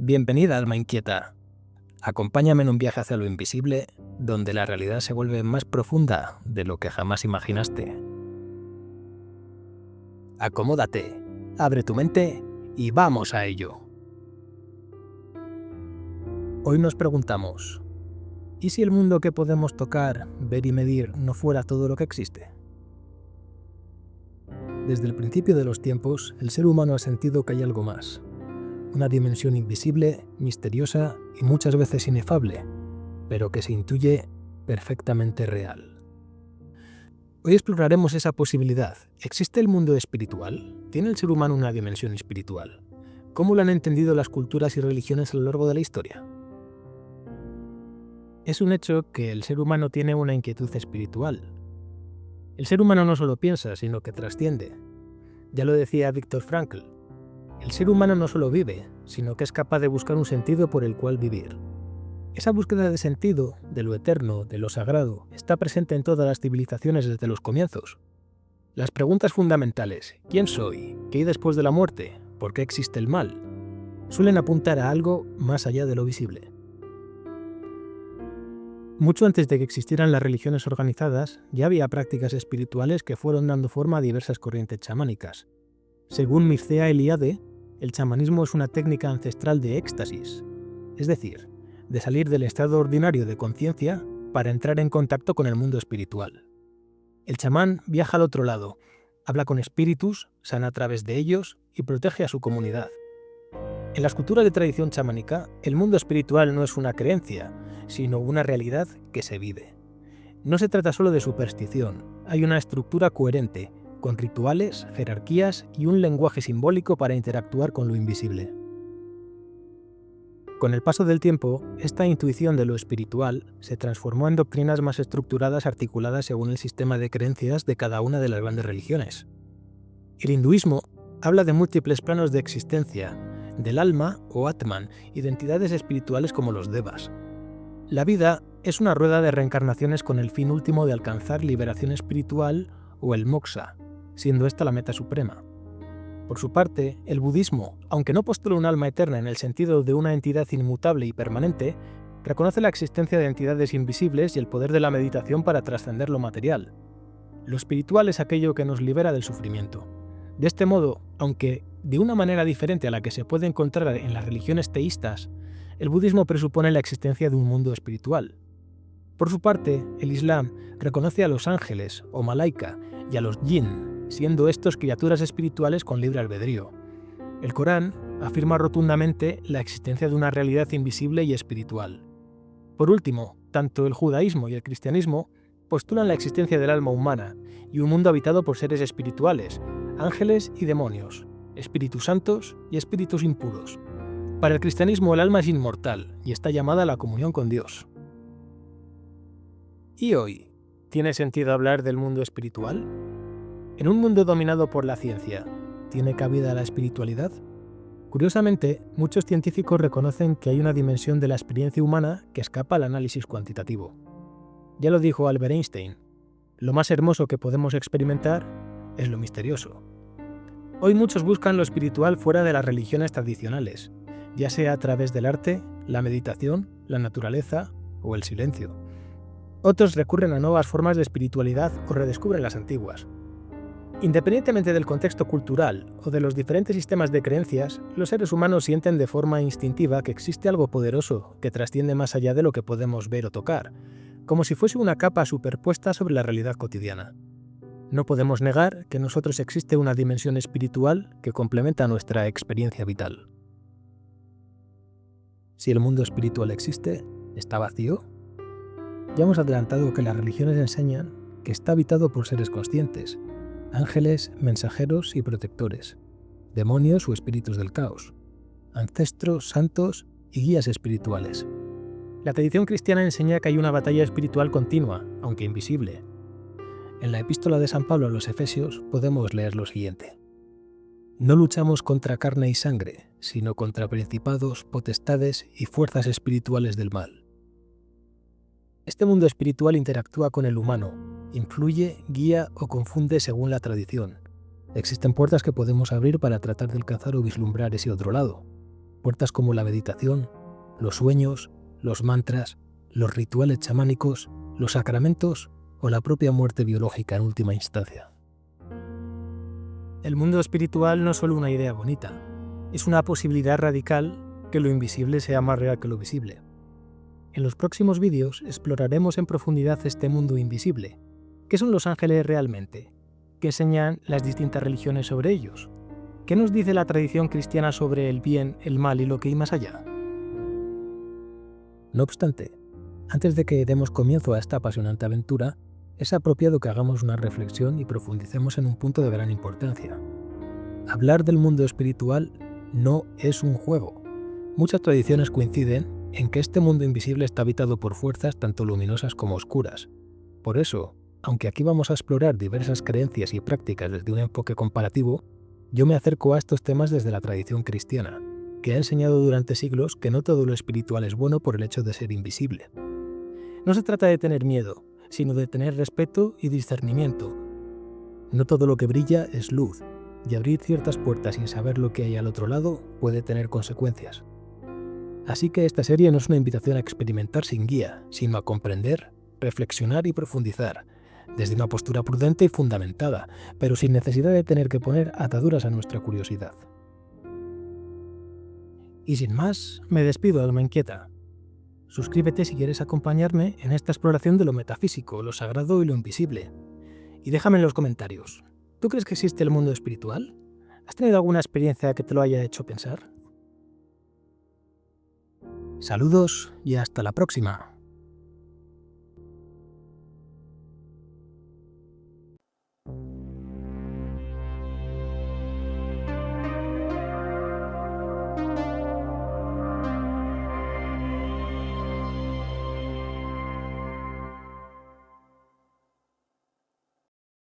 Bienvenida, alma inquieta. Acompáñame en un viaje hacia lo invisible, donde la realidad se vuelve más profunda de lo que jamás imaginaste. Acomódate, abre tu mente y vamos a ello. Hoy nos preguntamos, ¿y si el mundo que podemos tocar, ver y medir no fuera todo lo que existe? Desde el principio de los tiempos, el ser humano ha sentido que hay algo más. Una dimensión invisible, misteriosa y muchas veces inefable, pero que se intuye perfectamente real. Hoy exploraremos esa posibilidad. ¿Existe el mundo espiritual? ¿Tiene el ser humano una dimensión espiritual? ¿Cómo lo han entendido las culturas y religiones a lo largo de la historia? Es un hecho que el ser humano tiene una inquietud espiritual. El ser humano no solo piensa, sino que trasciende. Ya lo decía Viktor Frankl. El ser humano no solo vive, sino que es capaz de buscar un sentido por el cual vivir. Esa búsqueda de sentido, de lo eterno, de lo sagrado, está presente en todas las civilizaciones desde los comienzos. Las preguntas fundamentales, ¿quién soy? ¿Qué hay después de la muerte? ¿Por qué existe el mal?, suelen apuntar a algo más allá de lo visible. Mucho antes de que existieran las religiones organizadas, ya había prácticas espirituales que fueron dando forma a diversas corrientes chamánicas. Según Mircea Eliade, el chamanismo es una técnica ancestral de éxtasis, es decir, de salir del estado ordinario de conciencia para entrar en contacto con el mundo espiritual. El chamán viaja al otro lado, habla con espíritus, sana a través de ellos y protege a su comunidad. En las culturas de tradición chamánica, el mundo espiritual no es una creencia, sino una realidad que se vive. No se trata solo de superstición, hay una estructura coherente, con rituales, jerarquías y un lenguaje simbólico para interactuar con lo invisible. Con el paso del tiempo, esta intuición de lo espiritual se transformó en doctrinas más estructuradas articuladas según el sistema de creencias de cada una de las grandes religiones. El hinduismo habla de múltiples planos de existencia, del alma o Atman y de entidades espirituales como los devas. La vida es una rueda de reencarnaciones con el fin último de alcanzar liberación espiritual o el moksha, siendo esta la meta suprema. Por su parte, el budismo, aunque no postula un alma eterna en el sentido de una entidad inmutable y permanente, reconoce la existencia de entidades invisibles y el poder de la meditación para trascender lo material. Lo espiritual es aquello que nos libera del sufrimiento. De este modo, aunque de una manera diferente a la que se puede encontrar en las religiones teístas, el budismo presupone la existencia de un mundo espiritual. Por su parte, el Islam reconoce a los ángeles o malaika y a los jinn, siendo estos criaturas espirituales con libre albedrío. El Corán afirma rotundamente la existencia de una realidad invisible y espiritual. Por último, tanto el judaísmo y el cristianismo postulan la existencia del alma humana y un mundo habitado por seres espirituales, ángeles y demonios, espíritus santos y espíritus impuros. Para el cristianismo el alma es inmortal y está llamada a la comunión con Dios. ¿Y hoy? ¿Tiene sentido hablar del mundo espiritual? En un mundo dominado por la ciencia, ¿tiene cabida la espiritualidad? Curiosamente, muchos científicos reconocen que hay una dimensión de la experiencia humana que escapa al análisis cuantitativo. Ya lo dijo Albert Einstein, lo más hermoso que podemos experimentar es lo misterioso. Hoy muchos buscan lo espiritual fuera de las religiones tradicionales, ya sea a través del arte, la meditación, la naturaleza o el silencio. Otros recurren a nuevas formas de espiritualidad o redescubren las antiguas. Independientemente del contexto cultural o de los diferentes sistemas de creencias, los seres humanos sienten de forma instintiva que existe algo poderoso que trasciende más allá de lo que podemos ver o tocar, como si fuese una capa superpuesta sobre la realidad cotidiana. No podemos negar que en nosotros existe una dimensión espiritual que complementa nuestra experiencia vital. Si el mundo espiritual existe, ¿está vacío? Ya hemos adelantado que las religiones enseñan que está habitado por seres conscientes, ángeles, mensajeros y protectores, demonios o espíritus del caos, ancestros, santos y guías espirituales. La tradición cristiana enseña que hay una batalla espiritual continua, aunque invisible. En la epístola de San Pablo a los Efesios podemos leer lo siguiente: No luchamos contra carne y sangre, sino contra principados, potestades y fuerzas espirituales del mal. Este mundo espiritual interactúa con el humano, influye, guía o confunde según la tradición. Existen puertas que podemos abrir para tratar de alcanzar o vislumbrar ese otro lado. puertas como la meditación, los sueños, los mantras, los rituales chamánicos, los sacramentos o la propia muerte biológica en última instancia. El mundo espiritual no es solo una idea bonita, es una posibilidad radical que lo invisible sea más real que lo visible. En los próximos vídeos exploraremos en profundidad este mundo invisible. ¿Qué son los ángeles realmente? ¿Qué enseñan las distintas religiones sobre ellos? ¿Qué nos dice la tradición cristiana sobre el bien, el mal y lo que hay más allá? No obstante, antes de que demos comienzo a esta apasionante aventura, es apropiado que hagamos una reflexión y profundicemos en un punto de gran importancia. Hablar del mundo espiritual no es un juego. Muchas tradiciones coinciden en que este mundo invisible está habitado por fuerzas tanto luminosas como oscuras. Por eso, aunque aquí vamos a explorar diversas creencias y prácticas desde un enfoque comparativo, yo me acerco a estos temas desde la tradición cristiana, que ha enseñado durante siglos que no todo lo espiritual es bueno por el hecho de ser invisible. No se trata de tener miedo, sino de tener respeto y discernimiento. No todo lo que brilla es luz, y abrir ciertas puertas sin saber lo que hay al otro lado puede tener consecuencias. Así que esta serie no es una invitación a experimentar sin guía, sino a comprender, reflexionar y profundizar, desde una postura prudente y fundamentada, pero sin necesidad de tener que poner ataduras a nuestra curiosidad. Y sin más, me despido, alma inquieta. Suscríbete si quieres acompañarme en esta exploración de lo metafísico, lo sagrado y lo invisible. Y déjame en los comentarios, ¿tú crees que existe el mundo espiritual? ¿Has tenido alguna experiencia que te lo haya hecho pensar? Saludos y hasta la próxima.